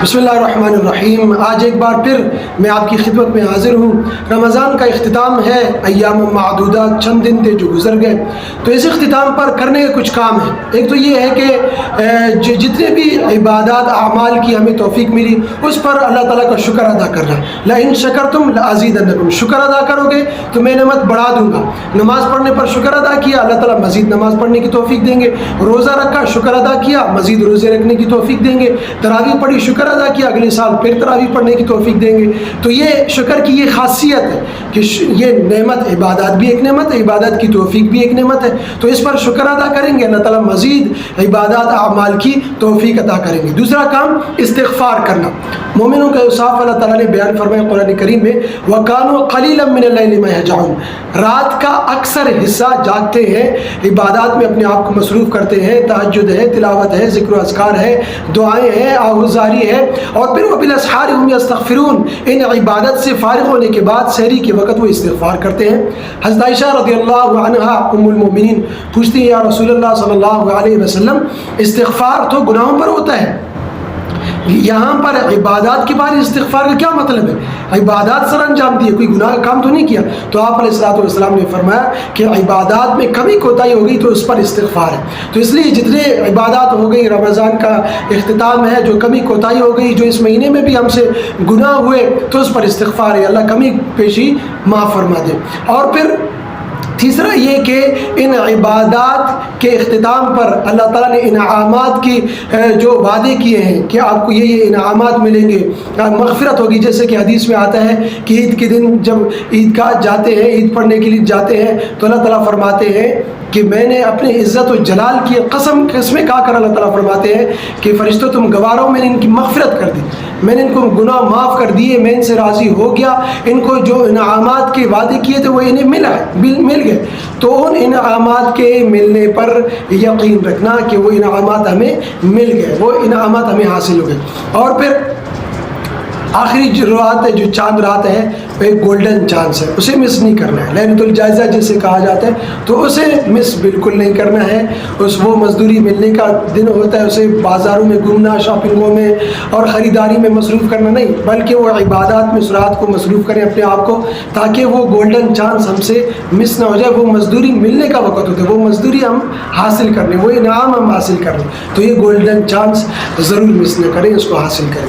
بسم اللہ الرحمن الرحیم۔ آج ایک بار پھر میں آپ کی خدمت میں حاضر ہوں۔ رمضان کا اختتام ہے، ایام معدودات چند دن تھے جو گزر گئے، تو اس اختتام پر کرنے کے کچھ کام ہیں۔ ایک تو یہ ہے کہ جتنے بھی عبادات اعمال کی ہمیں توفیق ملی اس پر اللہ تعالیٰ کا شکر ادا کرنا۔ لئن شکرتم لازیدنکم، شکر ادا کرو گے تو میں نعمت بڑھا دوں گا۔ نماز پڑھنے پر شکر ادا کیا، اللہ تعالیٰ مزید نماز پڑھنے کی توفیق دیں گے۔ روزہ رکھا، شکر ادا کیا، مزید روزے رکھنے کی توفیق دیں گے۔ تراویح پڑھی، شکر ادا کیا، اگلے سال پھر تراویح پڑھنے کی توفیق دیں گے۔ تو یہ شکر کی یہ خاصیت ہے کہ یہ نعمت، عبادات بھی ایک نعمت ہے، عبادت کی توفیق بھی ایک نعمت ہے، تو اس پر شکر ادا کریں گے، اللہ تعالیٰ مزید عبادات اعمال کی توفیق عطا کریں گے۔ دوسرا کام استغفار کرنا۔ مومنوں کا اوصاف اللہ تعالیٰ نے بیان فرمایا قرآن کریم میں، وَكَانُوا قَلِيلًا مِّنَ اللَّيْلِ مَا يَهْجَعُونَ، رات کا اکثر حصہ جاگتے ہیں، عبادات میں اپنے آپ کو مصروف کرتے ہیں، تہجد ہے، تلاوت ہے، ذکر و اذکار ہے، دعائیں ہیں، آہوزاری ہے، اور پھر وَبِالْأَسْحَارِ هُمْ يَسْتَغْفِرُونَ، ان عبادت سے فارغ ہونے کے بعد سحری کے وقت وہ استغفار کرتے ہیں۔ حضرت عائشہ رضی اللہ عنہا ام المومنین پوچھتی ہیں، یا رسول اللہ صلی اللہ علیہ وسلم، استغفار تو گناہوں پر ہوتا ہے، یہاں پر عبادات کے بعد استغفار کا کیا مطلب ہے؟ عبادات سر انجام دیے، کوئی گناہ کا کام تو نہیں کیا؟ تو آپ علیہ الصلوۃ والسلام نے فرمایا کہ عبادات میں کمی کوتاہی ہو گئی تو اس پر استغفار ہے۔ تو اس لیے جتنے عبادات ہو گئی، رمضان کا اختتام ہے، جو کمی کوتاہی ہو گئی، جو اس مہینے میں بھی ہم سے گناہ ہوئے تو اس پر استغفار ہے، اللہ کمی پیشی معاف فرما دے۔ اور پھر تیسرا یہ کہ ان عبادات کے اختتام پر اللہ تعالیٰ نے انعامات کی جو وعدے کیے ہیں کہ آپ کو یہ انعامات ملیں گے، مغفرت ہوگی، جیسے کہ حدیث میں آتا ہے کہ عید کے دن جب عیدگاہ جاتے ہیں، عید پڑھنے کے لیے جاتے ہیں، تو اللہ تعالیٰ فرماتے ہیں کہ میں نے اپنے عزت و جلال کی قسمیں کھا کر اللہ تعالیٰ فرماتے ہیں کہ فرشتوں تم گوارو، میں نے ان کی مغفرت کر دی، میں نے ان کو گناہ معاف کر دیے، میں ان سے راضی ہو گیا، ان کو جو انعامات کے وعدے کیے تھے وہ انہیں مل گئے۔ تو ان انعامات کے ملنے پر یقین رکھنا کہ وہ انعامات ہمیں مل گئے، وہ انعامات ہمیں حاصل ہو گئے۔ اور پھر آخری جو رات ہے، جو چاند رات ہے، وہ ایک گولڈن چانس ہے، اسے مس نہیں کرنا ہے، لیلۃ الجائزہ جسے کہا جاتا ہے، تو اسے مس بالکل نہیں کرنا ہے۔ وہ مزدوری ملنے کا دن ہوتا ہے، اسے بازاروں میں گھومنا، شاپنگوں میں اور خریداری میں مصروف کرنا نہیں، بلکہ وہ عبادات میں اس رات کو مصروف کریں اپنے آپ کو، تاکہ وہ گولڈن چانس ہم سے مس نہ ہو جائے۔ وہ مزدوری ملنے کا وقت ہوتا ہے، وہ مزدوری ہم حاصل کر لیں، وہ انعام ہم حاصل کر لیں، تو یہ گولڈن چانس ضرور مس نہ کریں، اس کو حاصل کریں۔